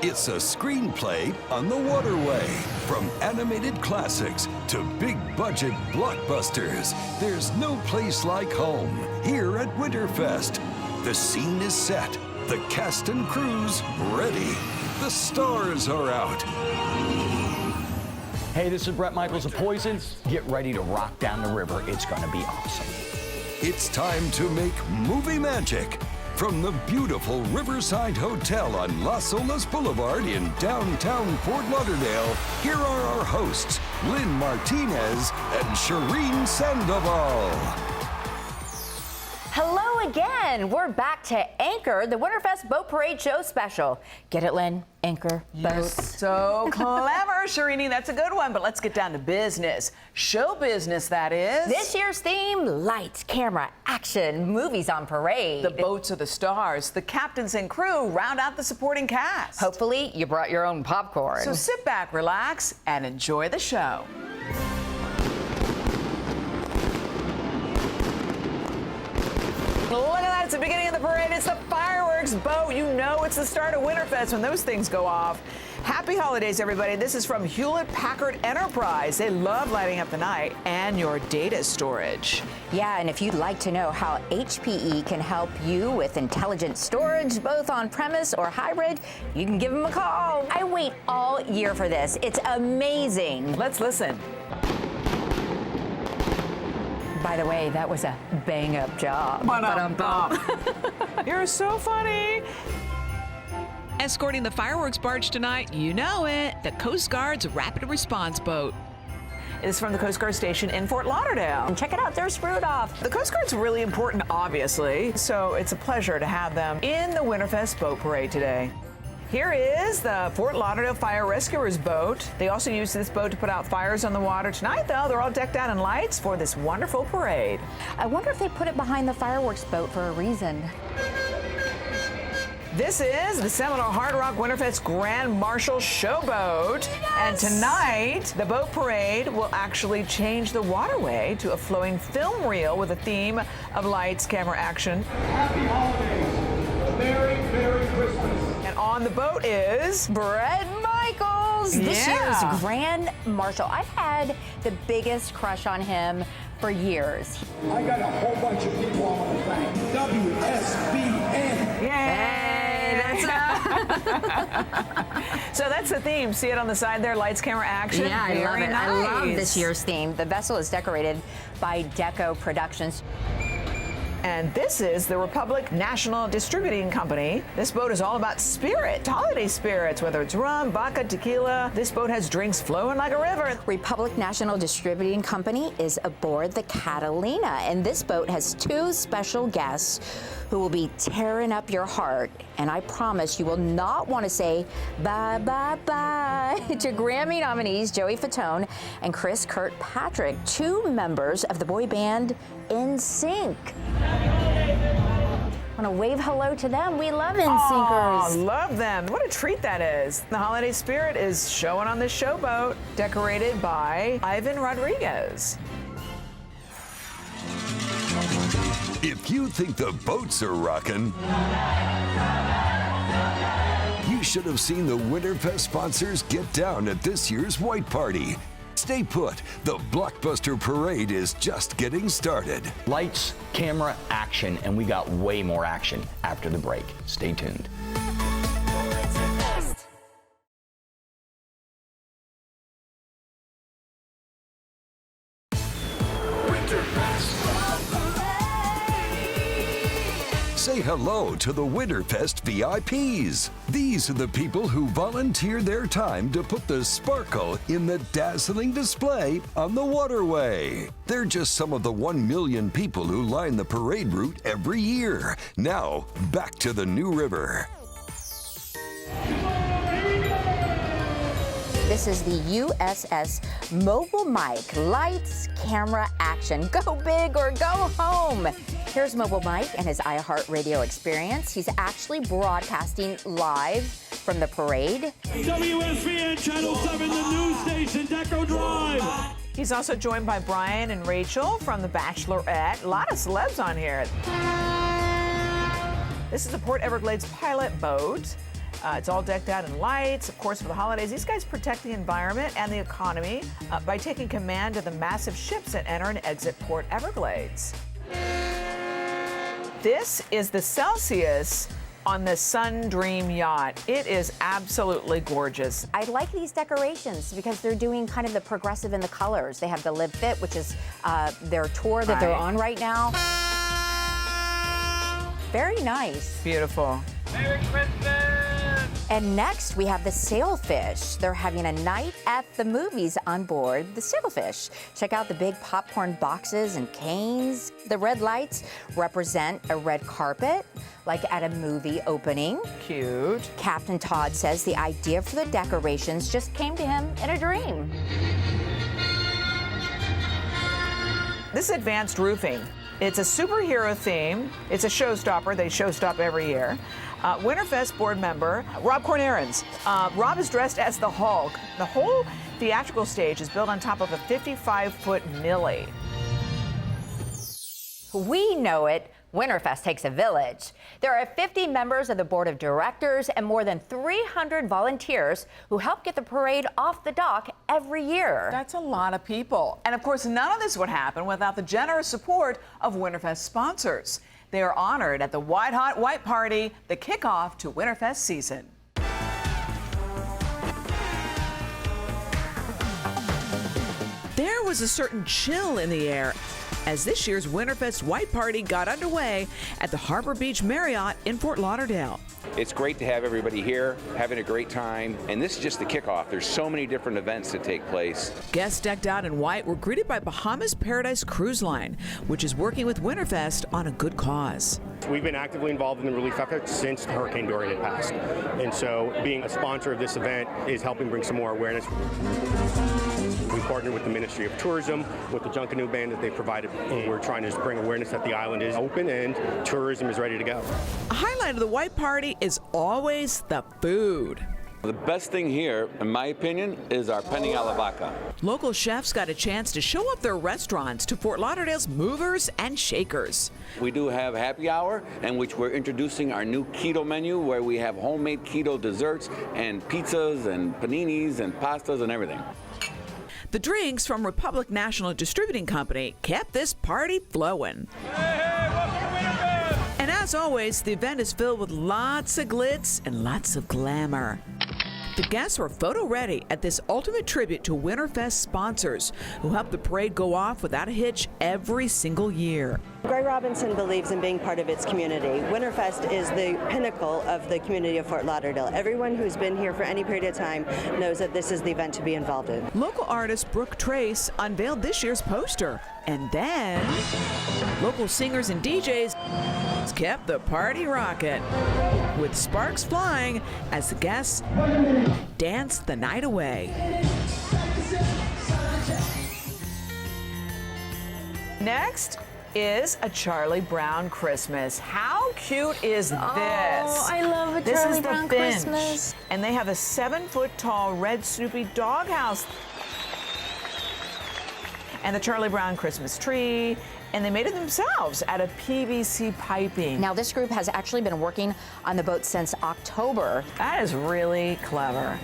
It's a screenplay on the waterway. From animated classics to big budget blockbusters, there's no place like home here at Winterfest. The scene is set, the cast and crew's ready, the stars are out. Hey, this is Bret Michaels of Poison. Get ready to rock down the river. It's gonna be awesome. It's time to make movie magic. From the beautiful Riverside Hotel on Las Olas Boulevard in downtown Fort Lauderdale, here are our hosts, Lynn Martinez and Shireen Sandoval. Hello again. We're back to Anchor, the Winterfest Boat Parade Show special. Get it, Lynn? Anchor, boat. So clever, Shirini. That's a good one. But let's get down to business. Show business, that is. This year's theme, lights, camera, action, movies on parade. The boats are the stars. The captains and crew round out the supporting cast. Hopefully, you brought your own popcorn. So sit back, relax, and enjoy the show. Look at that, it's the beginning of the parade. It's the fireworks boat. You know it's the start of Winterfest when those things go off. Happy holidays, everybody. This is from Hewlett-Packard Enterprise. They love lighting up the night and your data storage. Yeah, and if you'd like to know how HPE can help you with intelligent storage, both on-premise or hybrid, you can give them a call. I wait all year for this. It's amazing. Let's listen. By the way, that was a bang-up job. You're so funny. Escorting the fireworks barge tonight, you know it, the Coast Guard's Rapid Response Boat. It is from the Coast Guard Station in Fort Lauderdale. And check it out, there's Rudolph. The Coast Guard's really important, obviously, so it's a pleasure to have them in the Winterfest Boat Parade today. Here is the Fort Lauderdale Fire Rescuers boat. They also use this boat to put out fires on the water. Tonight, though, they're all decked out in lights for this wonderful parade. I wonder if they put it behind the fireworks boat for a reason. This is the Seminole Hard Rock Winterfest Grand Marshal Showboat. Yes. And tonight, the boat parade will actually change the waterway to a flowing film reel with a theme of lights, camera, action. Happy holidays. Merry, Merry Christmas. And on the boat is Bret Michaels, this year's Grand Marshal. I've had the biggest crush on him for years. I got a whole bunch of people I want to thank. WSVN. Yay! So that's the theme. See it on the side there, lights, camera, action. Yeah, I love it. Nice. I love this year's theme. The vessel is decorated by Deco Productions. And this is the Republic National Distributing Company. This boat is all about spirit, holiday spirits, whether it's rum, vodka, tequila. This boat has drinks flowing like a river. Republic National Distributing Company is aboard the Catalina, and this boat has two special guests who will be tearing up your heart. And I promise you will not want to say bye, bye, bye to Grammy nominees Joey Fatone and Chris Kirkpatrick, two members of the boy band NSYNC. I want to wave hello to them. We love NSYNCers. Oh, love them. What a treat that is. The holiday spirit is showing on this showboat, decorated by Ivan Rodriguez. If you think the boats are rocking, you should have seen the Winterfest sponsors get down at this year's White Party. Stay put, the Blockbuster Parade is just getting started. Lights, camera, action, and we got way more action after the break. Stay tuned. Say hello to the Winterfest VIPs. These are the people who volunteer their time to put the sparkle in the dazzling display on the waterway. They're just some of the 1 million people who line the parade route every year. Now, back to the New River. This is the USS Mobile Mike. Lights, camera, action. Go big or go home. Here's Mobile Mike and his iHeartRadio experience. He's actually broadcasting live from the parade. WSVN Channel 7, the news station, Deco Drive. He's also joined by Brian and Rachel from The Bachelorette. A lot of celebs on here. This is the Port Everglades pilot boat. It's all decked out in lights, of course, for the holidays. These guys protect the environment and the economy by taking command of the massive ships that enter and exit Port Everglades. This is the Celsius on the Sun Dream yacht. It is absolutely gorgeous. I like these decorations because they're doing kind of the progressive in the colors. They have the Live Fit, which is their tour that they're on right now. Very nice. Beautiful. Merry Christmas! And next, we have the Sailfish. They're having a night at the movies on board the Sailfish. Check out the big popcorn boxes and canes. The red lights represent a red carpet, like at a movie opening. Cute. Captain Todd says the idea for the decorations just came to him in a dream. This is advanced roofing. It's a superhero theme. It's a showstopper. They showstop every year. Winterfest board member Rob Cornarens. Rob is dressed as the Hulk. The whole theatrical stage is built on top of a 55-foot millie. We know it. Winterfest takes a village. There are 50 members of the board of directors and more than 300 volunteers who help get the parade off the dock every year. That's a lot of people. And of course, none of this would happen without the generous support of Winterfest sponsors. They are honored at the White Hot White Party, the kickoff to Winterfest season. There was a certain chill in the air as this year's Winterfest White Party got underway at the Harbor Beach Marriott in Fort Lauderdale. It's great to have everybody here, having a great time, and this is just the kickoff. There's so many different events that take place. Guests decked out in white were greeted by Bahamas Paradise Cruise Line, which is working with Winterfest on a good cause. We've been actively involved in the relief efforts since Hurricane Dorian had passed, and so being a sponsor of this event is helping bring some more awareness. We partnered with the Ministry of Tourism, with the Junkanoo Band that they provided, and we're trying to just bring awareness that the island is open and tourism is ready to go. A highlight of the White Party is always the food. The best thing here, in my opinion, is our penne alla vaca. Local chefs got a chance to show up their restaurants to Fort Lauderdale's movers and shakers. We do have happy hour, in which we're introducing our new keto menu, where we have homemade keto desserts and pizzas and paninis and pastas and everything. The drinks from Republic National Distributing Company kept this party flowing. And as always, the event is filled with lots of glitz and lots of glamour. The guests were photo ready at this ultimate tribute to Winterfest sponsors who help the parade go off without a hitch every single year. Gray Robinson believes in being part of its community. Winterfest is the pinnacle of the community of Fort Lauderdale. Everyone who's been here for any period of time knows that this is the event to be involved in. Local artist Brooke Trace unveiled this year's poster. And then local singers and DJs kept the party rocking, with sparks flying as the guests danced the night away. Next is a Charlie Brown Christmas. How cute is this? Oh, I love a Charlie Brown Christmas. And they have a 7-foot-tall red Snoopy doghouse. And the Charlie Brown Christmas tree, and they made it themselves out of PVC piping. Now, this group has actually been working on the boat since October. That is really clever.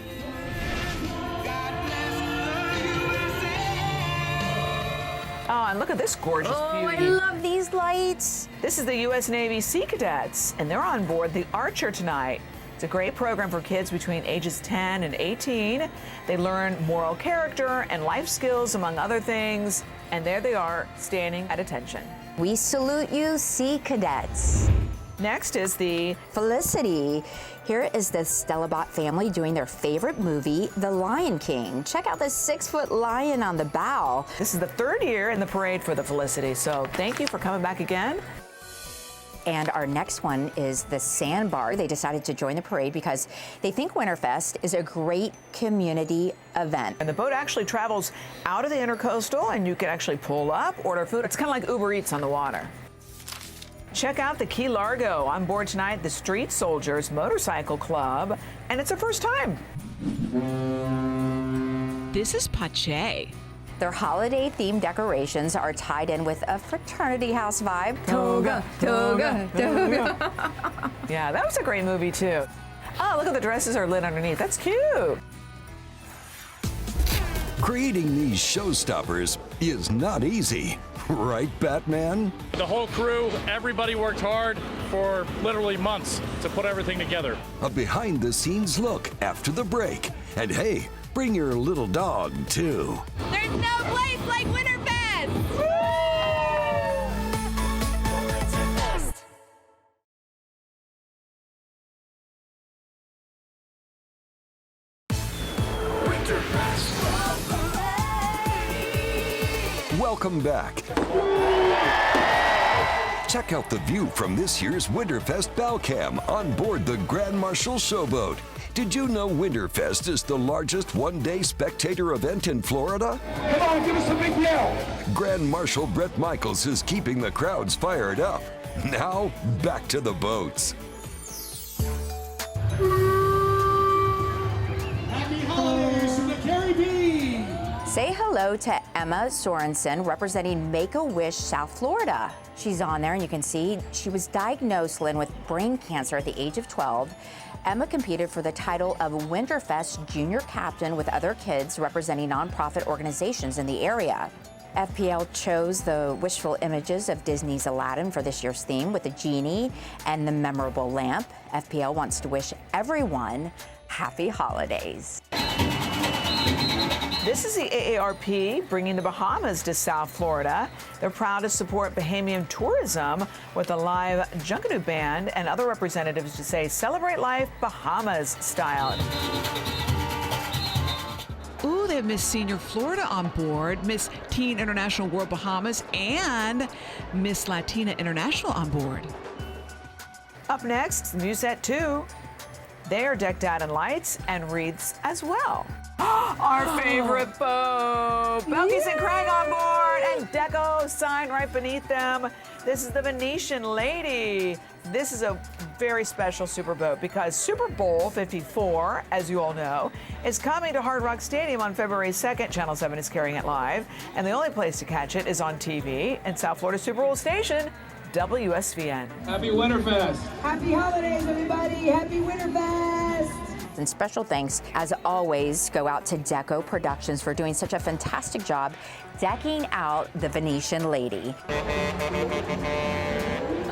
Oh, and look at this gorgeous beauty. I love these lights. This is the U.S. Navy Sea Cadets, and they're on board the Archer tonight. It's a great program for kids between ages 10 and 18. They learn moral character and life skills, among other things. And there they are, standing at attention. We salute you, Sea Cadets. Next is the Felicity. Here is the Stellabot family doing their favorite movie, The Lion King. Check out the 6-foot lion on the bow. This is the 3rd year in the parade for the Felicity, so thank you for coming back again. And our next one is the Sandbar. They decided to join the parade because they think Winterfest is a great community event. And the boat actually travels out of the intracoastal, and you can actually pull up, order food. It's kind of like Uber Eats on the water. Check out the Key Largo. On board tonight, the Street Soldiers Motorcycle Club, and it's their first time. This is Pache. Their holiday-themed decorations are tied in with a fraternity house vibe. Toga, toga, toga. Yeah, that was a great movie, too. Oh, look at the dresses are lit underneath. That's cute. Creating these showstoppers is not easy. Right, Batman? The whole crew, everybody worked hard for literally months to put everything together. A behind-the-scenes look after the break. And hey, bring your little dog, too. There's no place like Winterfest! Woo! Welcome back. Check out the view from this year's Winterfest Balcam on board the Grand Marshal Showboat. Did you know Winterfest is the largest one-day spectator event in Florida? Come on, give us a big yell. Grand Marshal Bret Michaels is keeping the crowds fired up. Now, back to the boats. Happy holidays from the Caribbean. Say hello to Emma Sorensen, representing Make-A-Wish, South Florida. She's on there, and you can see she was diagnosed, Lynn, with brain cancer at the age of 12. Emma competed for the title of Winterfest Junior Captain with other kids representing nonprofit organizations in the area. FPL chose the wishful images of Disney's Aladdin for this year's theme with the genie and the memorable lamp. FPL wants to wish everyone happy holidays. This is the AARP bringing the Bahamas to South Florida. They're proud to support Bahamian tourism with a live junkanoo band and other representatives to say, celebrate life Bahamas style. Ooh, they have Miss Senior Florida on board, Miss Teen International World Bahamas, and Miss Latina International on board. Up next, Musette 2. They are decked out in lights and wreaths as well. Our favorite boat. Belkis and Craig on board, and Deco sign right beneath them. This is the Venetian Lady. This is a very special super boat because Super Bowl 54, as you all know, is coming to Hard Rock Stadium on February 2nd. Channel 7 is carrying it live, and the only place to catch it is on TV and South Florida Super Bowl station, WSVN. Happy Winterfest. Happy holidays, everybody. Happy Winterfest. And special thanks, as always, go out to Deco Productions for doing such a fantastic job decking out the Venetian Lady.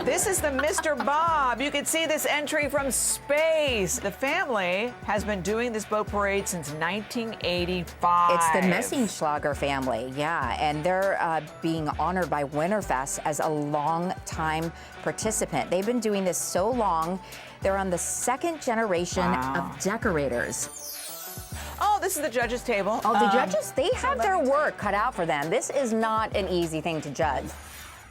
This is the Mr. Bob. You can see this entry from space. The family has been doing this boat parade since 1985. It's the Messingschlager family, yeah, and they're being honored by Winterfest as a long-time participant. They've been doing this so long, they're on the second generation of decorators. Oh, this is the judges' table. Oh, the judges, they have their work cut out for them. This is not an easy thing to judge.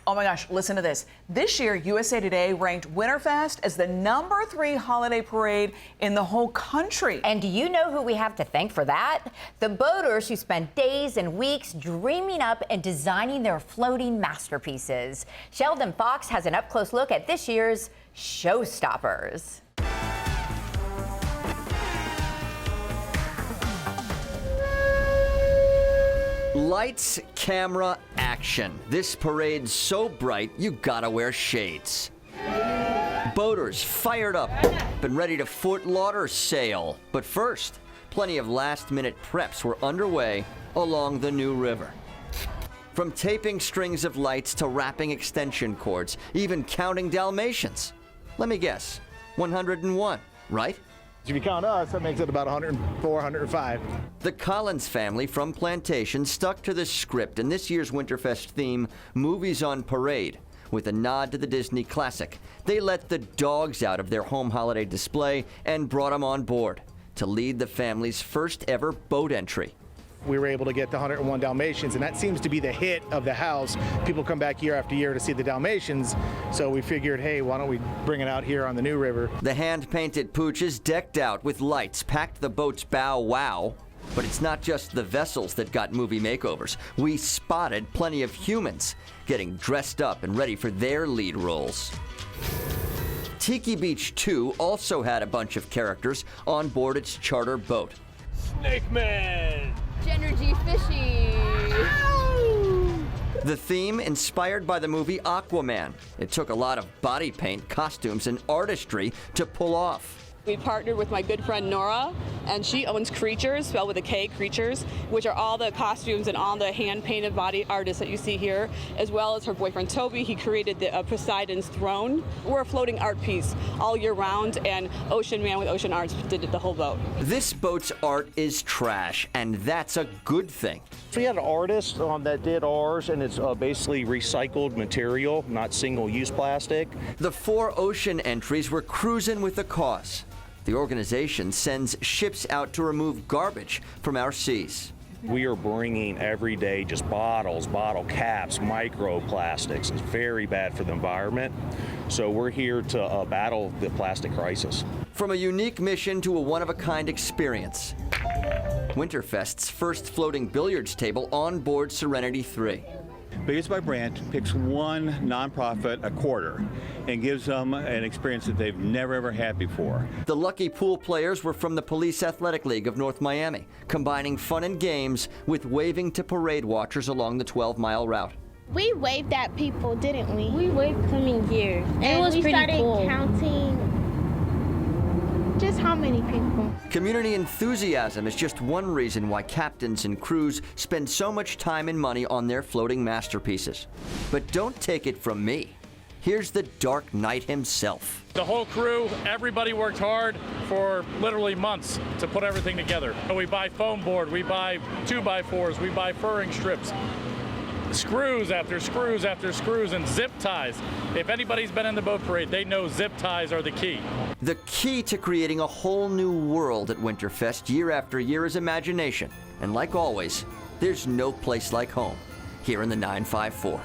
Oh my gosh, listen to this. This year, USA Today ranked Winterfest as the #3 holiday parade in the whole country. And do you know who we have to thank for that? The boaters who spent days and weeks dreaming up and designing their floating masterpieces. Sheldon Fox has an up-close look at this year's showstoppers. Lights, camera, action. This parade's so bright, you gotta wear shades. Boaters fired up and ready to Fort Lauderdale sail. But first, plenty of last-minute preps were underway along the New River. From taping strings of lights to wrapping extension cords, even counting Dalmatians. Let me guess, 101, right? If you count us, that makes it about 104, 105. The Collins family from Plantation stuck to the script in this year's Winterfest theme, Movies on Parade. With a nod to the Disney classic, they let the dogs out of their home holiday display and brought them on board to lead the family's first ever boat entry. We were able to get the 101 Dalmatians, and that seems to be the hit of the house. People come back year after year to see the Dalmatians, so we figured, hey, why don't we bring it out here on the New River? The hand-painted pooches decked out with lights packed the boat's bow wow. But it's not just the vessels that got movie makeovers. We spotted plenty of humans getting dressed up and ready for their lead roles. Tiki Beach 2 also had a bunch of characters on board its charter boat. Snake Man! Genergy Fishy! The theme inspired by the movie Aquaman. It took a lot of body paint, costumes, and artistry to pull off. We partnered with my good friend Nora, and she owns Creatures, spelled with a K, Creatures, which are all the costumes and all the hand-painted body artists that you see here, as well as her boyfriend Toby. He created the Poseidon's throne. We're a floating art piece all year round, and Ocean Man with Ocean Arts did the whole boat. This boat's art is trash, and that's a good thing. So we had an artist that did ours, and it's basically recycled material, not single-use plastic. The 4 ocean entries were cruising with the cause. The organization sends ships out to remove garbage from our seas. We are bringing every day just bottles, bottle caps, microplastics. It's very bad for the environment. So we're here to battle the plastic crisis. From a unique mission to a one-of-a-kind experience. Winterfest's first floating billiards table on board Serenity 3. Billiards by Branch picks one nonprofit a quarter and gives them an experience that they've never ever had before. The lucky pool players were from the Police Athletic League of North Miami, combining fun and games with waving to parade watchers along the 12-mile route. We waved at people, didn't we? We waved coming here. And it was we pretty started cool. Counting just how many people. Community enthusiasm is just one reason why captains and crews spend so much time and money on their floating masterpieces. But don't take it from me. Here's the Dark Knight himself. The whole crew, everybody worked hard for literally months to put everything together. We buy foam board, we buy 2x4s, we buy furring strips. Screws after screws after screws, and zip ties. If anybody's been in the boat parade, they know zip ties are the key. The key to creating a whole new world at Winterfest year after year is imagination. And like always, there's no place like home here in the 954.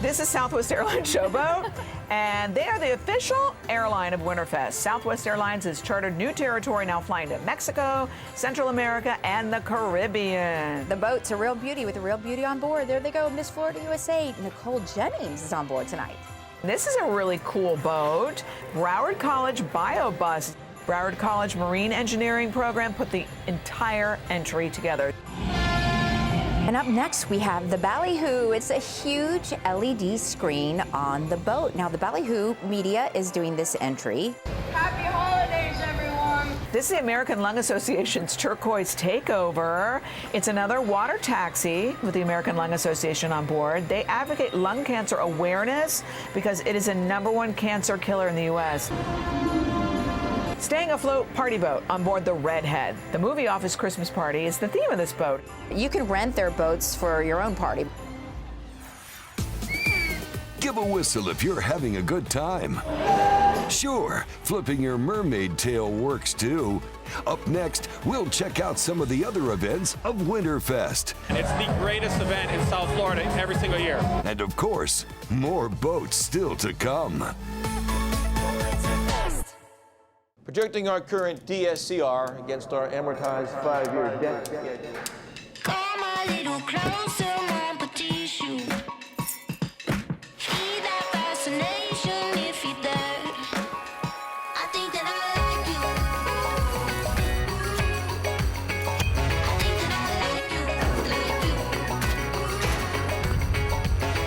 This is Southwest Airlines Showboat, and they are the official airline of Winterfest. Southwest Airlines has chartered new territory, now flying to Mexico, Central America, and the Caribbean. The boat's a real beauty with a real beauty on board. There they go, Miss Florida USA. Nicole Jennings is on board tonight. This is a really cool boat. Broward College Bio Bus. Broward College Marine Engineering program put the entire entry together. And up next, we have the Ballyhoo. It's a huge LED screen on the boat. Now, the Ballyhoo media is doing this entry. Happy holidays, everyone. This is the American Lung Association's Turquoise Takeover. It's another water taxi with the American Lung Association on board. They advocate lung cancer awareness because it is a #1 cancer killer in the U.S. Staying afloat party boat on board the Redhead. The movie office Christmas party is the theme of this boat. You can rent their boats for your own party. Give a whistle if you're having a good time. Sure, flipping your mermaid tail works too. Up next, we'll check out some of the other events of Winterfest. It's the greatest event in South Florida every single year. And of course, more boats still to come. Projecting our current DSCR against our amortized 5-year debt schedule. Call my little clown, someone petice you. Feel that fascination if you're there. I think that I like you. I think that I like you, like you.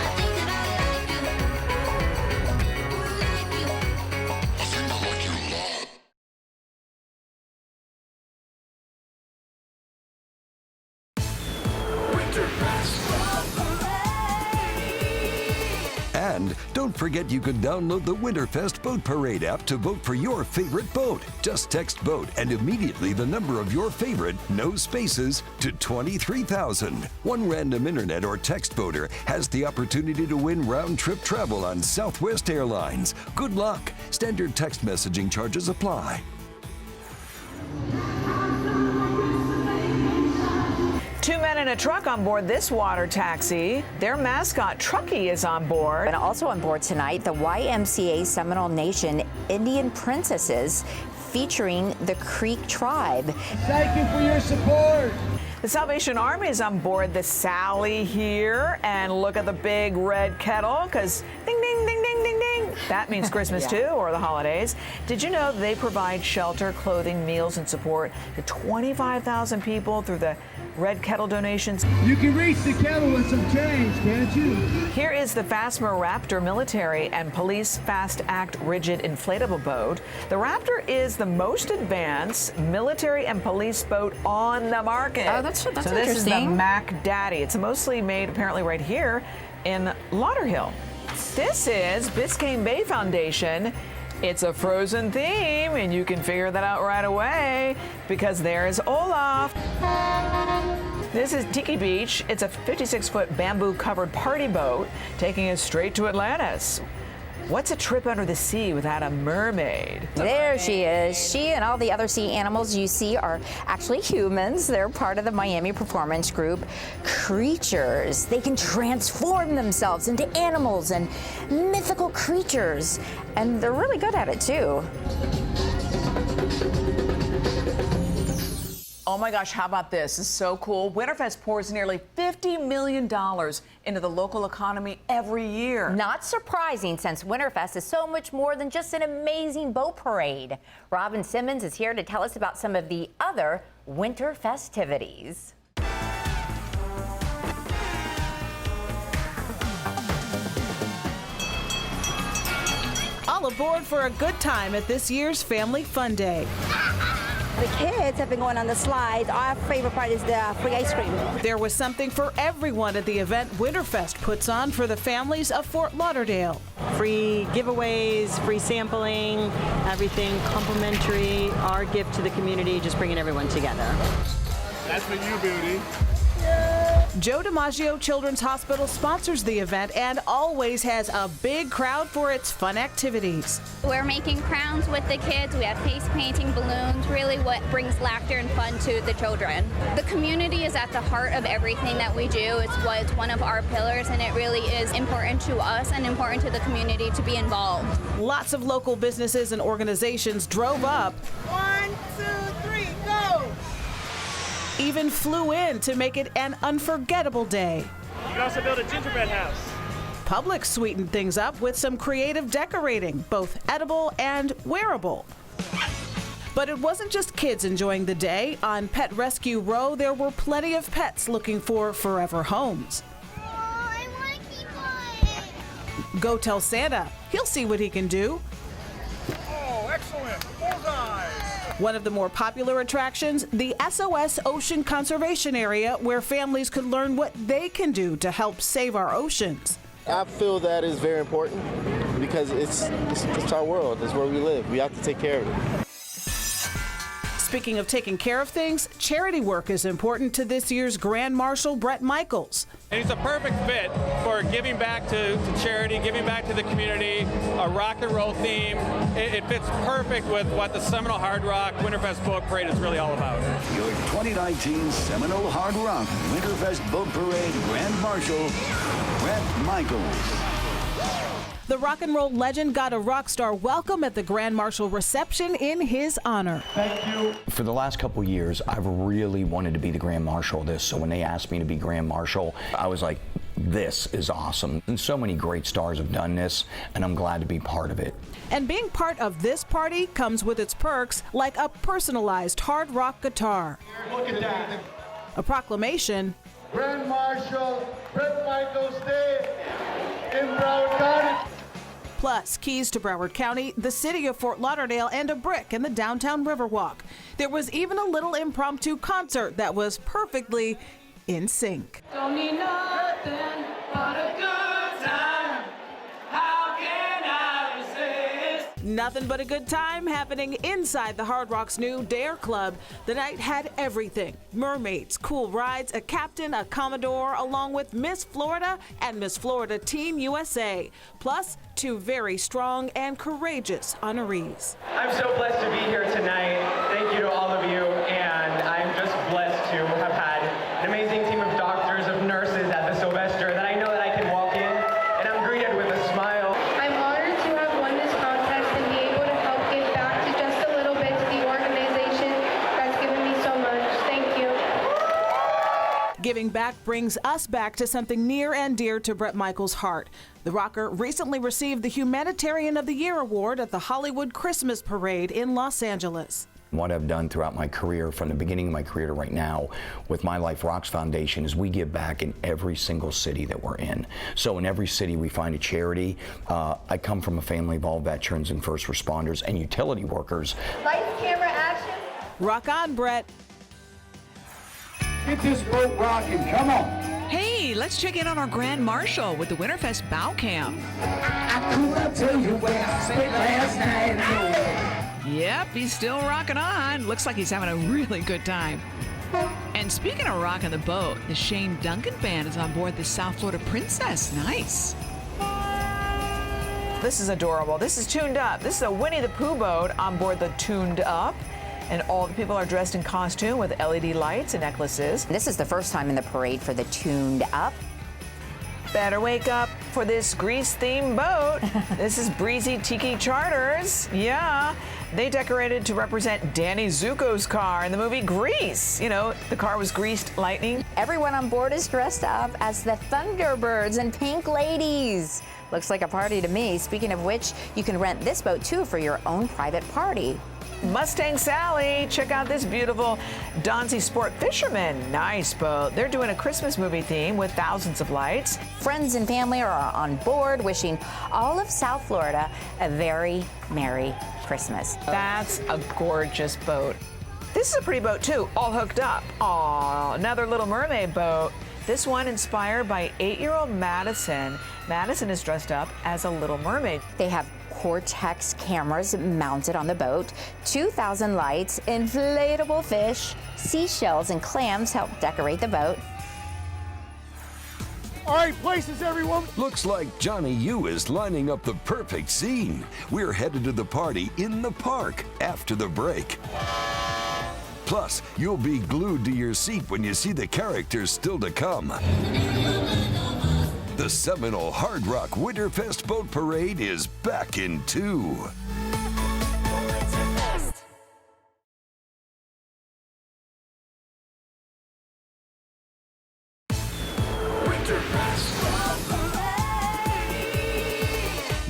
I think that I like you, like you. I think I like you a lot. And don't forget you can download the Winterfest Boat Parade app to vote for your favorite boat. Just text BOAT and immediately the number of your favorite, no spaces, to 23,000. One random internet or text voter has the opportunity to win round-trip travel on Southwest Airlines. Good luck. Standard text messaging charges apply. Two men in a truck on board this water taxi. Their mascot, Truckee, is on board. And also on board tonight, the YMCA Seminole Nation Indian Princesses featuring the Creek Tribe. Thank you for your support. The Salvation Army is on board the Sally here. And look at the big red kettle, because ding, ding, ding, ding, ding, ding. That means Christmas too, or the holidays. Did you know they provide shelter, clothing, meals, and support to 25,000 people through the Red Kettle donations? You can reach the kettle with some change, can't you? Here is the Phasma Raptor military and police Fast Act rigid inflatable boat. The Raptor is the most advanced military and police boat on the market. Oh, that's so this interesting. is the Mac Daddy. It's mostly made apparently right here in Lauderhill. This is Biscayne Bay Foundation. It's a Frozen theme, and you can figure that out right away because there's Olaf. This is Tiki Beach. It's a 56-foot bamboo-covered party boat taking us straight to Atlantis. What's a trip under the sea without a mermaid? There she is. She and all the other sea animals you see are actually humans. They're part of the Miami performance group Creatures. They can transform themselves into animals and mythical creatures, and they're really good at it too. Oh my gosh, how about this? This is so cool. Winterfest pours nearly $50 million into the local economy every year. Not surprising, since Winterfest is so much more than just an amazing boat parade. Robin Simmons is here to tell us about some of the other winter festivities. All aboard for a good time at this year's Family Fun Day. The kids have been going on the slides. Our favorite part is the free ice cream. There was something for everyone at the event Winterfest puts on for the families of Fort Lauderdale. Free giveaways, free sampling, everything complimentary. Our gift to the community, just bringing everyone together. That's for you, Beauty. Joe DiMaggio Children's Hospital sponsors the event and always has a big crowd for its fun activities. We're making crowns with the kids. We have face painting, balloons, really what brings laughter and fun to the children. The community is at the heart of everything that we do. It's one of our pillars, and it really is important to us and important to the community to be involved. Lots of local businesses and organizations drove up. 1, 2, 3, go! Even flew in to make it an unforgettable day. You can also build a gingerbread house. Publix sweetened things up with some creative decorating, both edible and wearable. But it wasn't just kids enjoying the day. On Pet Rescue Row, there were plenty of pets looking for forever homes. Go tell Santa. He'll see what he can do. Oh, excellent. Bullseye. One of the more popular attractions, the SOS Ocean Conservation Area, where families could learn what they can do to help save our oceans. I feel that is very important because it's our world. It's where we live. We have to take care of it. Speaking of taking care of things, charity work is important to this year's Grand Marshal Bret Michaels. And he's a perfect fit for giving back to charity, giving back to the community, a rock and roll theme. It fits perfect with what the Seminole Hard Rock Winterfest Boat Parade is really all about. Your 2019 Seminole Hard Rock Winterfest Boat Parade Grand Marshal Bret Michaels. The rock and roll legend got a rock star welcome at the Grand Marshal reception in his honor. Thank you. For the last couple years, I've really wanted to be the Grand Marshal of this. So when they asked me to be Grand Marshal, I was like, this is awesome. And so many great stars have done this, and I'm glad to be part of it. And being part of this party comes with its perks, like a personalized hard rock guitar. Look at that. A proclamation. Grand Marshal Bret Michaels Day in Broward County. Plus, keys to Broward County, the city of Fort Lauderdale, and a brick in the downtown Riverwalk. There was even a little impromptu concert that was perfectly in sync. Don't need nothing but a good time. How can I resist? Nothing but a good time happening inside the Hard Rock's new Dare Club. The night had everything: mermaids, cool rides, a captain, a Commodore, along with Miss Florida and Miss Florida Team USA, plus 2 very strong and courageous honorees. I'm so blessed to be here tonight. Thank you to all of you, and I'm just blessed to have had an amazing team of doctors, of nurses at the Sylvester that I know that I can walk in, and I'm greeted with a smile. I'm honored to have won this contest and be able to help give back to just a little bit to the organization that's given me so much. Thank you. Giving back brings us back to something near and dear to Bret Michaels' heart. The rocker recently received the Humanitarian of the Year award at the Hollywood Christmas Parade in Los Angeles. What I've done throughout my career, from the beginning of my career to right now, with My Life Rocks Foundation, is we give back in every single city that we're in. So in every city we find a charity. I come from a family of all veterans and first responders and utility workers. Lights, camera, action. Rock on, Bret. Get this boat rocking, come on. Hey, let's check in on our Grand Marshal with the Winterfest Bow Cam. I'll tell you where I spent last night. Yep, he's still rocking on. Looks like he's having a really good time. And speaking of rocking the boat, the Shane Duncan Band is on board the South Florida Princess. Nice. This is adorable. This is Tuned Up. This is a Winnie the Pooh boat on board the Tuned Up. And all the people are dressed in costume with LED lights and necklaces. This is the first time in the parade for the Tuned Up. Better wake up for this Grease-themed boat. This is Breezy Tiki Charters. Yeah, they decorated to represent Danny Zuko's car in the movie Grease. You know, the car was greased lightning. Everyone on board is dressed up as the Thunderbirds and Pink Ladies. Looks like a party to me. Speaking of which, you can rent this boat too for your own private party. Mustang Sally, check out this beautiful Donzi Sport Fisherman. Nice boat. They're doing a Christmas movie theme with thousands of lights. Friends and family are on board, wishing all of South Florida a very Merry Christmas. That's a gorgeous boat. This is a pretty boat too, all hooked up. Aw, another Little Mermaid boat. This one inspired by 8-year-old Madison. Madison is dressed up as a Little Mermaid. They have Cortex cameras mounted on the boat, 2,000 lights, inflatable fish, seashells, and clams help decorate the boat. All right, places, everyone. Looks like Johnny U is lining up the perfect scene. We're headed to the party in the park after the break. Plus, you'll be glued to your seat when you see the characters still to come. The Seminole Hard Rock Winterfest Boat Parade is back in 2.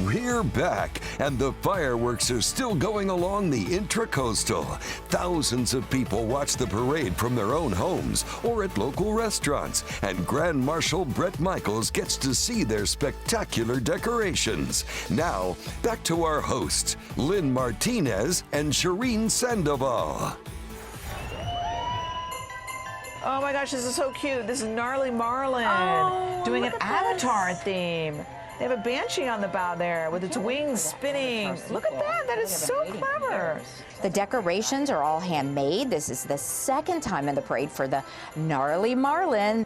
We're back, and the fireworks are still going along the intracoastal. Thousands of people watch the parade from their own homes or at local restaurants, and Grand Marshal Bret Michaels gets to see their spectacular decorations. Now, back to our hosts, Lynn Martinez and Shireen Sandoval. Oh my gosh, this is so cute. This is Gnarly Marlin doing an Avatar theme. They have a banshee on the bow there with its wings spinning. Look at that, that is so clever. The decorations are all handmade. This is the second time in the parade for the Gnarly Marlin.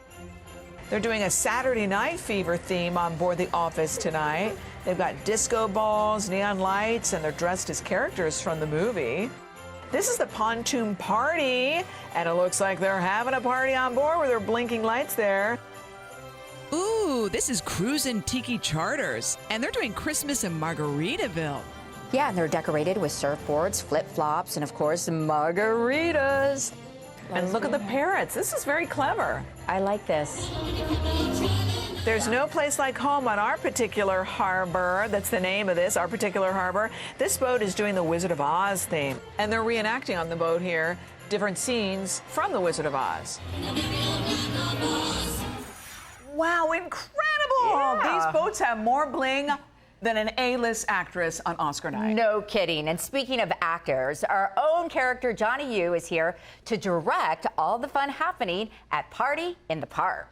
They're doing a Saturday Night Fever theme on board the Office tonight. They've got disco balls, neon lights, and they're dressed as characters from the movie. This is the Pontoon Party, and it looks like they're having a party on board with their blinking lights there. Ooh, this is Cruisin' Tiki Charters, and they're doing Christmas in Margaritaville. Yeah, and they're decorated with surfboards, flip-flops, and of course, margaritas. And look at the parrots. This is very clever. I like this. There's no place like home on our particular harbor. That's the name of this, our particular harbor. This boat is doing the Wizard of Oz theme, and they're reenacting on the boat here different scenes from the Wizard of Oz. Wow, incredible! Yeah. These boats have more bling than an A-list actress on Oscar night. No kidding. And speaking of actors, our own character Johnny U is here to direct all the fun happening at Party in the Park.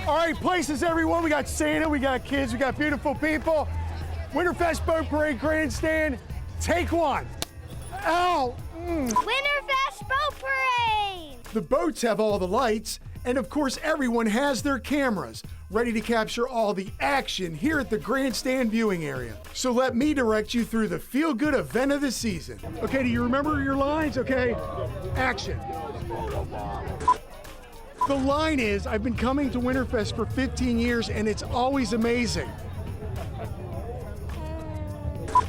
All right, places, everyone. We got Santa, we got kids, we got beautiful people. Winterfest Boat Parade Grandstand, take one. Ow! Winterfest Boat Parade! The boats have all the lights, and of course everyone has their cameras, ready to capture all the action here at the grandstand viewing area. So let me direct you through the feel-good event of the season. Okay, do you remember your lines? Okay, action. The line is, I've been coming to Winterfest for 15 years and it's always amazing.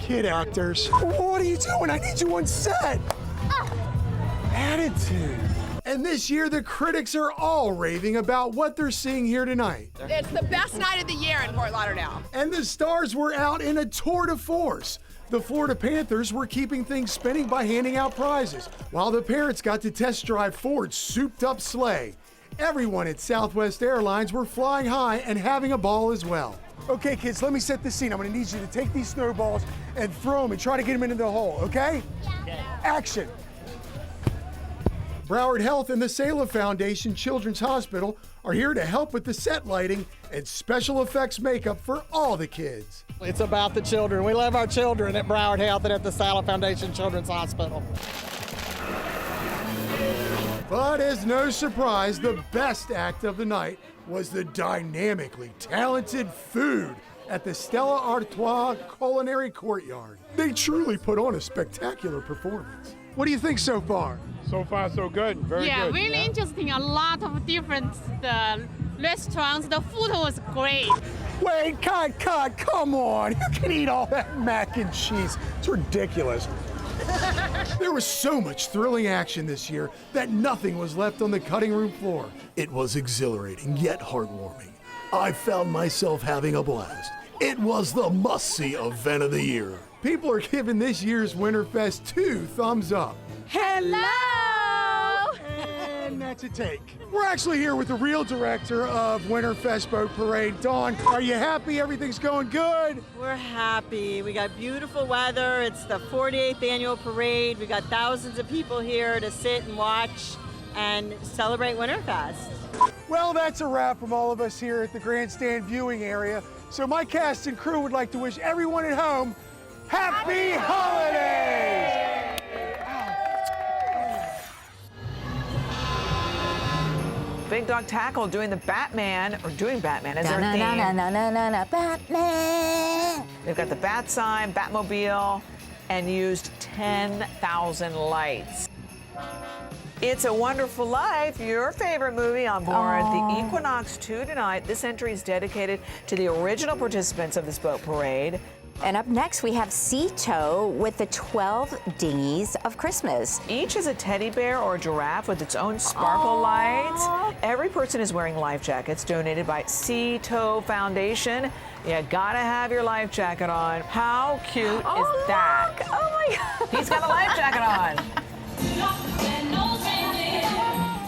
Kid actors, what are you doing? I need you on set. attitude. And this year, the critics are all raving about what they're seeing here tonight. It's the best night of the year in Fort Lauderdale. And the stars were out in a tour de force. The Florida Panthers were keeping things spinning by handing out prizes, while the parents got to test drive Ford's souped-up sleigh. Everyone at Southwest Airlines were flying high and having a ball as well. Okay, kids, let me set the scene. I'm gonna need you to take these snowballs and throw them and try to get them into the hole, okay? Yeah. Action. Broward Health and the Salem Foundation Children's Hospital are here to help with the set lighting and special effects makeup for all the kids. It's about the children. We love our children at Broward Health and at the Salem Foundation Children's Hospital. But as no surprise, the best act of the night was the dynamically talented food at the Stella Artois Culinary Courtyard. They truly put on a spectacular performance. What do you think so far? So far, so good. Very good. Really interesting. A lot of different restaurants. The food was great. Wait, cut, come on. You can eat all that mac and cheese. It's ridiculous. There was so much thrilling action this year that nothing was left on the cutting room floor. It was exhilarating yet heartwarming. I found myself having a blast. It was the must-see event of the year. People are giving this year's Winterfest 2 thumbs up. Hello! And that's a take. We're actually here with the real director of Winterfest Boat Parade. Dawn, are you happy everything's going good? We're happy. We got beautiful weather. It's the 48th annual parade. We got thousands of people here to sit and watch and celebrate Winterfest. Well, that's a wrap from all of us here at the grandstand viewing area. So my cast and crew would like to wish everyone at home Happy Holidays! Big Dog Tackle doing Batman as their theme. Batman. They've got the bat sign, Batmobile, and used 10,000 lights. It's a Wonderful Life, your favorite movie on board the Equinox 2 tonight. This entry is dedicated to the original participants of this boat parade. And up next, we have Sea Tow with the 12 Dinghies of Christmas. Each is a teddy bear or a giraffe with its own sparkle lights. Every person is wearing life jackets donated by Sea Tow Foundation. You gotta have your life jacket on. How cute is that? Look. Oh my God. He's got a life jacket on.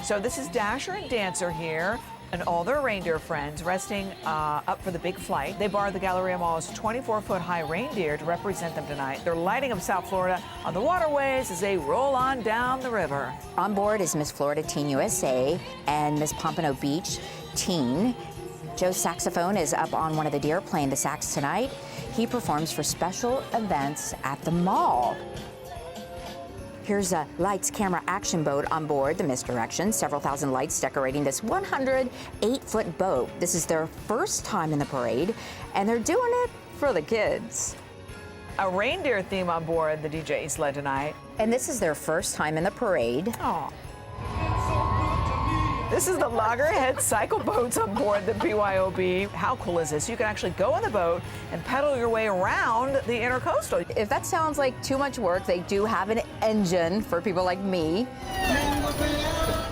So this is Dasher and Dancer here, and all their reindeer friends resting up for the big flight. They borrowed the Galleria Mall's 24-foot-high reindeer to represent them tonight. They're lighting up South Florida on the waterways as they roll on down the river. On board is Miss Florida Teen USA and Miss Pompano Beach Teen. Joe's saxophone is up on one of the deer playing the sax tonight. He performs for special events at the mall. Here's a lights, camera, action boat on board the Misdirection. Several thousand lights decorating this 108-foot boat. This is their first time in the parade, and they're doing it for the kids. A reindeer theme on board the DJ sled tonight. And this is their first time in the parade. Aw. This is the Loggerhead Cycle Boats on board the BYOB. How cool is this? You can actually go on the boat and pedal your way around the Intracoastal. If that sounds like too much work, they do have an engine for people like me.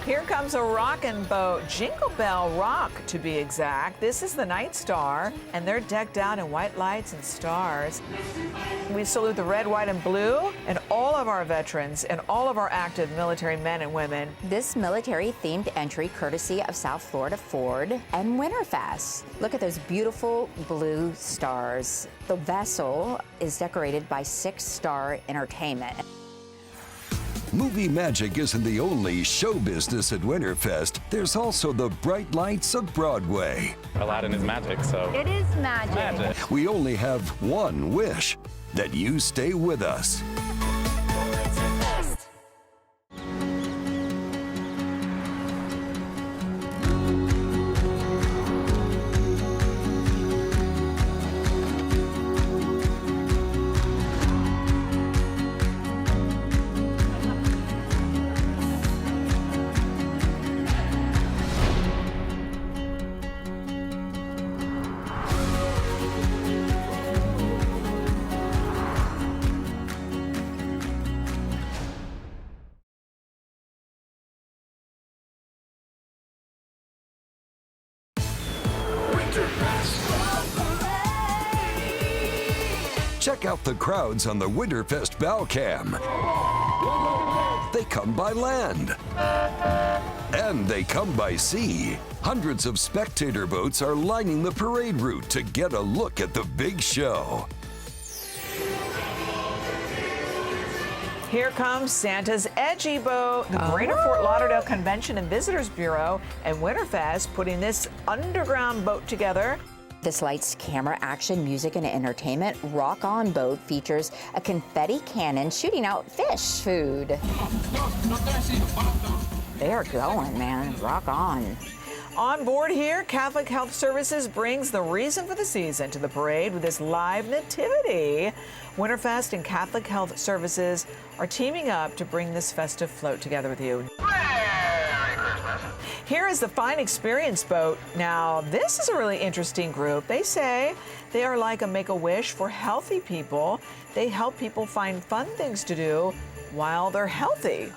Here comes a rockin' boat, Jingle Bell Rock to be exact. This is the Night Star, and they're decked out in white lights and stars. We salute the red, white, and blue, and all of our veterans and all of our active military men and women. This military-themed entry courtesy of South Florida Ford and Winterfest. Look at those beautiful blue stars. The vessel is decorated by 6 Star Entertainment. Movie magic isn't the only show business at Winterfest. There's also the bright lights of Broadway. Aladdin is magic, so... It is magic. We only have one wish, that you stay with us. Check out the crowds on the Winterfest bow cam. They come by land. And they come by sea. Hundreds of spectator boats are lining the parade route to get a look at the big show. Here comes Santa's Edgy Boat. The Greater Fort Lauderdale Convention and Visitors Bureau and Winterfest putting this underground boat together. This lights camera action, music, and entertainment rock-on boat features a confetti cannon shooting out fish food. They are going, man. Rock on. On board here, Catholic Health Services brings the reason for the season to the parade with this live nativity. Winterfest and Catholic Health Services are teaming up to bring this festive float together with you. Here is the Fine Experience Boat. Now, this is a really interesting group. They say they are like a Make-A-Wish for healthy people. They help people find fun things to do while they're healthy.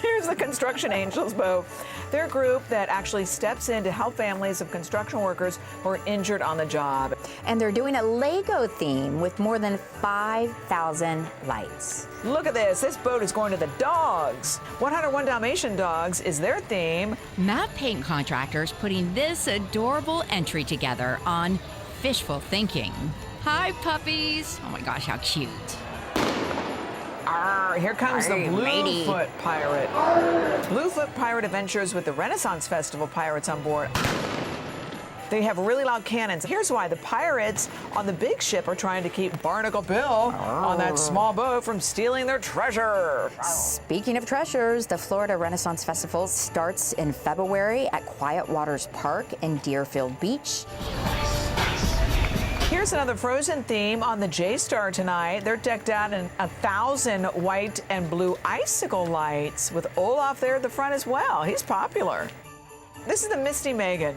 Here's the Construction Angels Boat. They're a group that actually steps in to help families of construction workers who are injured on the job. And they're doing a Lego theme with more than 5,000 lights. Look at this. This boat is going to the dogs. 101 Dalmatian Dogs is their theme. Matte paint contractors putting this adorable entry together on Fishful Thinking. Hi, puppies. Oh my gosh, how cute. Here comes the Bluefoot Pirate. Bluefoot Pirate adventures with the Renaissance Festival pirates on board. They have really loud cannons. Here's why. The pirates on the big ship are trying to keep Barnacle Bill on that small boat from stealing their treasure. Speaking of treasures, the Florida Renaissance Festival starts in February at Quiet Waters Park in Deerfield Beach. Here's another Frozen theme on the J-Star tonight. They're decked out in 1,000 white and blue icicle lights with Olaf there at the front as well. He's popular. This is the Misty Megan.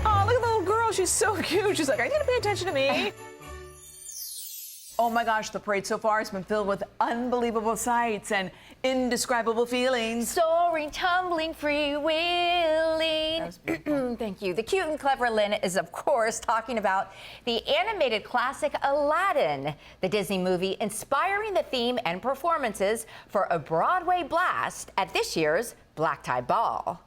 Oh, look at the little girl. She's so cute. She's like, are you going to pay attention to me? Oh my gosh, the parade so far has been filled with unbelievable sights and indescribable feelings. Soaring, tumbling, freewheeling. Thank you. The cute and clever Lynn is, of course, talking about the animated classic Aladdin, the Disney movie inspiring the theme and performances for a Broadway blast at this year's Black Tie Ball.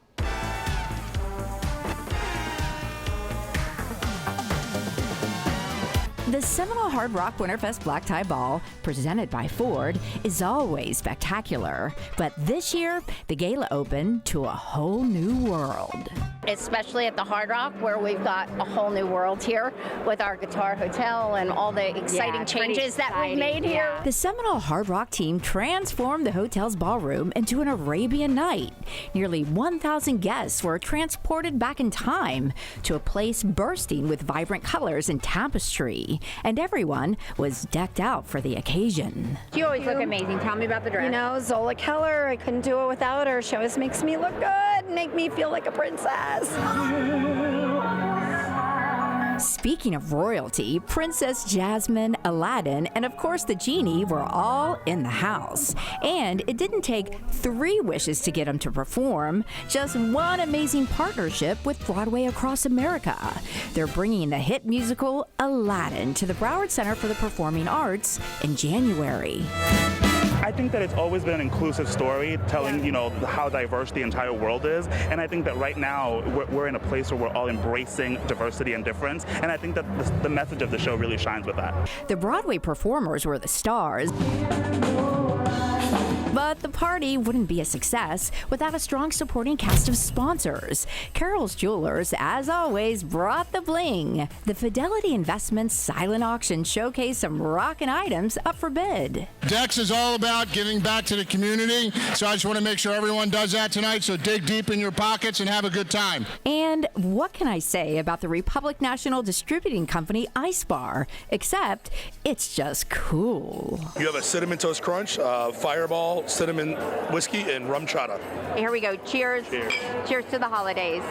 The Seminole Hard Rock Winterfest Black Tie Ball, presented by Ford, is always spectacular. But this year, the gala opened to a whole new world. Especially at the Hard Rock, where we've got a whole new world here with our Guitar Hotel and all the exciting changes that we've made here. The Seminole Hard Rock team transformed the hotel's ballroom into an Arabian Night. Nearly 1,000 guests were transported back in time to a place bursting with vibrant colors and tapestry. And everyone was decked out for the occasion. You always look amazing. Tell me about the dress. You know, Zola Keller, I couldn't do it without her. She always makes me look good, make me feel like a princess. Speaking of royalty, Princess Jasmine, Aladdin, and of course the genie were all in the house. And it didn't take 3 wishes to get them to perform, just one amazing partnership with Broadway across America. They're bringing the hit musical Aladdin to the Broward Center for the Performing Arts in January. I think that it's always been an inclusive story, telling, you know, how diverse the entire world is. And I think that right now we're in a place where we're all embracing diversity and difference. And I think that the message of the show really shines with that. The Broadway performers were the stars. But the party wouldn't be a success without a strong supporting cast of sponsors. Carol's Jewelers, as always, brought the bling. The Fidelity Investments silent auction showcased some rockin' items up for bid. Dex is all about giving back to the community, so I just want to make sure everyone does that tonight, so dig deep in your pockets and have a good time. And what can I say about the Republic National Distributing Company Ice Bar? Except it's just cool. You have a Cinnamon Toast Crunch, Fireball, cinnamon whiskey, and rum chata. Here we go. Cheers. Cheers. Cheers to the holidays.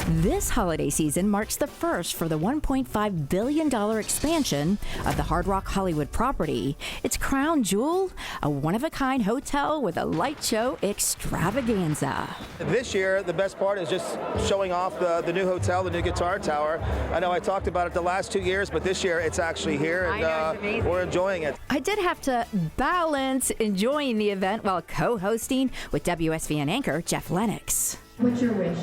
This holiday season marks the first for the $1.5 billion expansion of the Hard Rock Hollywood property. Its crown jewel, a one-of-a-kind hotel with a light show extravaganza. This year, the best part is just showing off the new hotel, the new guitar tower. I know I talked about it the last 2 years, but this year it's actually here, and we're enjoying it. I did have to balance enjoying the event while co-hosting with WSVN anchor Jeff Lennox. What's your wish?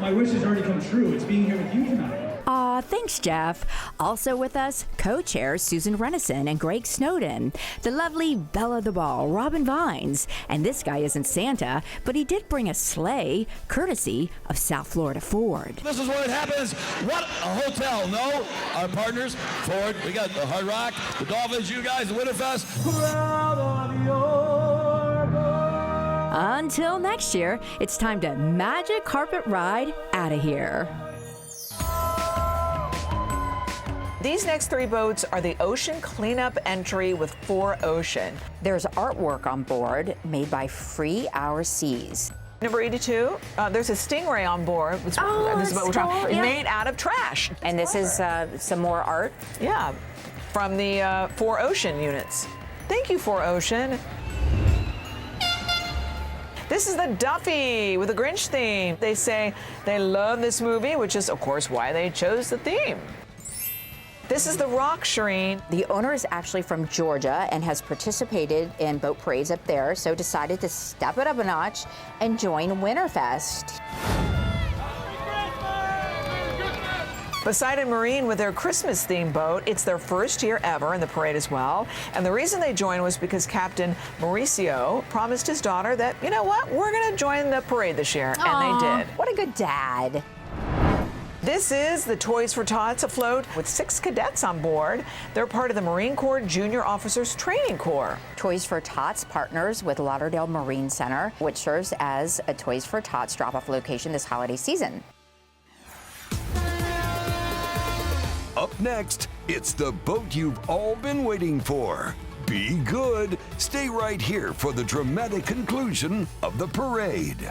My wish has already come true. It's being here with you tonight. Aw, thanks, Jeff. Also with us, co-chairs Susan Renison and Greg Snowden, the lovely Belle of the Ball, Robin Vines, and this guy isn't Santa, but he did bring a sleigh, courtesy of South Florida Ford. This is where it happens. What a hotel, no? Our partners, Ford, we got the Hard Rock, the Dolphins, you guys, the Winterfest. Until next year, it's time to magic carpet ride out of here. These next 3 boats are the Ocean Cleanup Entry with 4 Ocean. There's artwork on board made by Free Our Seas. Number 82, there's a Stingray on board. This is what we're talking about. Made out of trash. And this is some more art? Yeah, from the 4 Ocean units. Thank you, 4 Ocean. This is the Duffy with the Grinch theme. They say they love this movie, which is, of course, why they chose the theme. This is the Rock Shireen. The owner is actually from Georgia and has participated in boat parades up there, so decided to step it up a notch and join Winterfest. Poseidon Marine with their Christmas-themed boat. It's their first year ever in the parade as well. And the reason they joined was because Captain Mauricio promised his daughter that, you know what, we're going to join the parade this year. Aww, and they did. What a good dad. This is the Toys for Tots afloat with 6 cadets on board. They're part of the Marine Corps Junior Officers Training Corps. Toys for Tots partners with Lauderdale Marine Center, which serves as a Toys for Tots drop-off location this holiday season. Up next, it's the boat you've all been waiting for. Be good. Stay right here for the dramatic conclusion of the parade.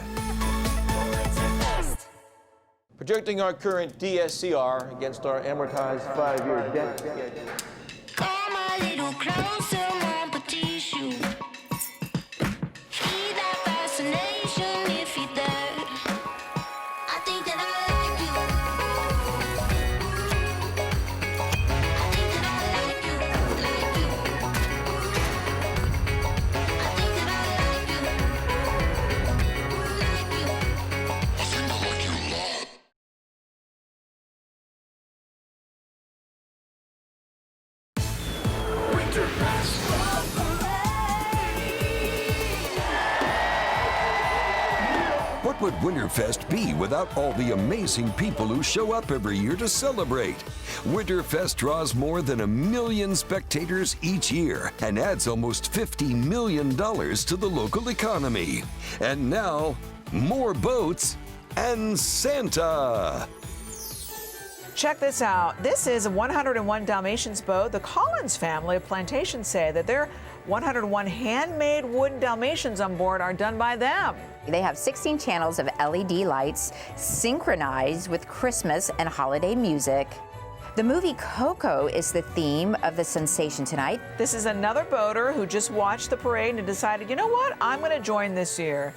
Projecting our current DSCR against our amortized 5-year debt. Come a little closer, mon petit chou. Feel that fascination if you're there. I think that I like you. I think that I like you, like you. I think that I like you, like you. I think I like you a lot. What would Winterfest be without all the amazing people who show up every year to celebrate? Winterfest draws more than 1 million spectators each year and adds almost $50 million to the local economy. And now, more boats and Santa. Check this out. This is a 101 Dalmatians boat. The Collins family of Plantation say that their 101 handmade wooden Dalmatians on board are done by them. They have 16 channels of LED lights synchronized with Christmas and holiday music. The movie Coco is the theme of the sensation tonight. This is another boater who just watched the parade and decided, you know what, I'm going to join this year.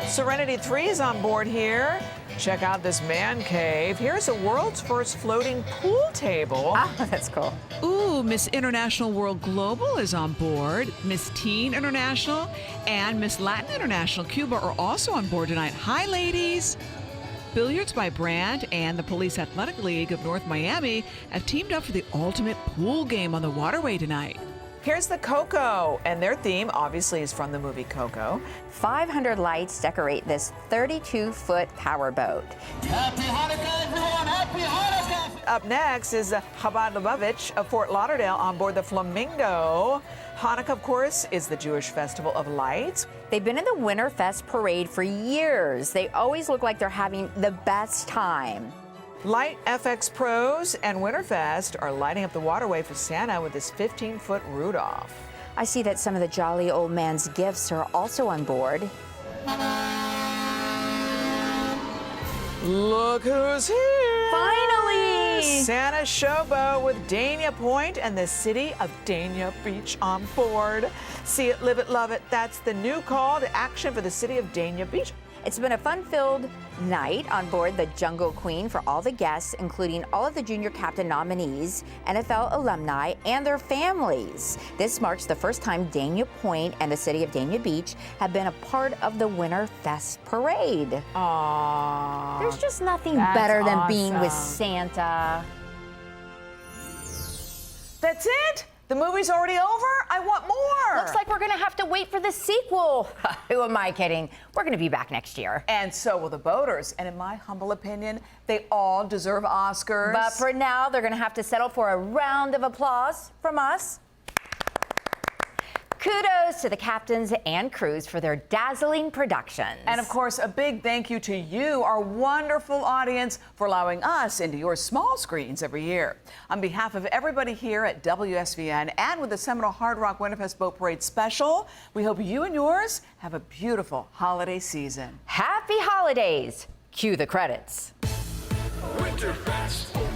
Serenity 3 is on board here. Check out this man cave. Here's the world's first floating pool table. Ah, that's cool. Ooh, Miss International World Global is on board. Miss Teen International and Miss Latin International Cuba are also on board tonight. Hi, ladies. Billiards by Brand and the Police Athletic League of North Miami have teamed up for the ultimate pool game on the waterway tonight. Here's the Coco, and their theme obviously is from the movie Coco. 500 lights decorate this 32-foot powerboat. Happy Hanukkah, everyone! Happy Hanukkah! Up next is Chabad Lubavitch of Fort Lauderdale on board the Flamingo. Hanukkah, of course, is the Jewish festival of lights. They've been in the Winterfest parade for years. They always look like they're having the best time. Light FX Pros and Winterfest are lighting up the waterway for Santa with this 15-foot Rudolph. I see that some of the jolly old man's gifts are also on board. Look who's here! Finally! Santa's Showboat with Dania Point and the city of Dania Beach on board. See it, live it, love it. That's the new call to action for the city of Dania Beach. It's been a fun-filled night on board the Jungle Queen for all the guests, including all of the junior captain nominees, NFL alumni, and their families. This marks the first time Dania Point and the city of Dania Beach have been a part of the Winterfest parade. Aww. There's just nothing That's better than being with awesome. Santa. That's it? The movie's already over? I want more. Looks like we're gonna have to wait for the sequel. Who am I kidding? We're gonna be back next year. And so will the boaters. And in my humble opinion, they all deserve Oscars. But for now, they're gonna have to settle for a round of applause from us. Kudos to the captains and crews for their dazzling productions. And of course, a big thank you to you, our wonderful audience, for allowing us into your small screens every year. On behalf of everybody here at WSVN and with the Seminole Hard Rock Winterfest Boat Parade Special, we hope you and yours have a beautiful holiday season. Happy holidays. Cue the credits. Winterfest.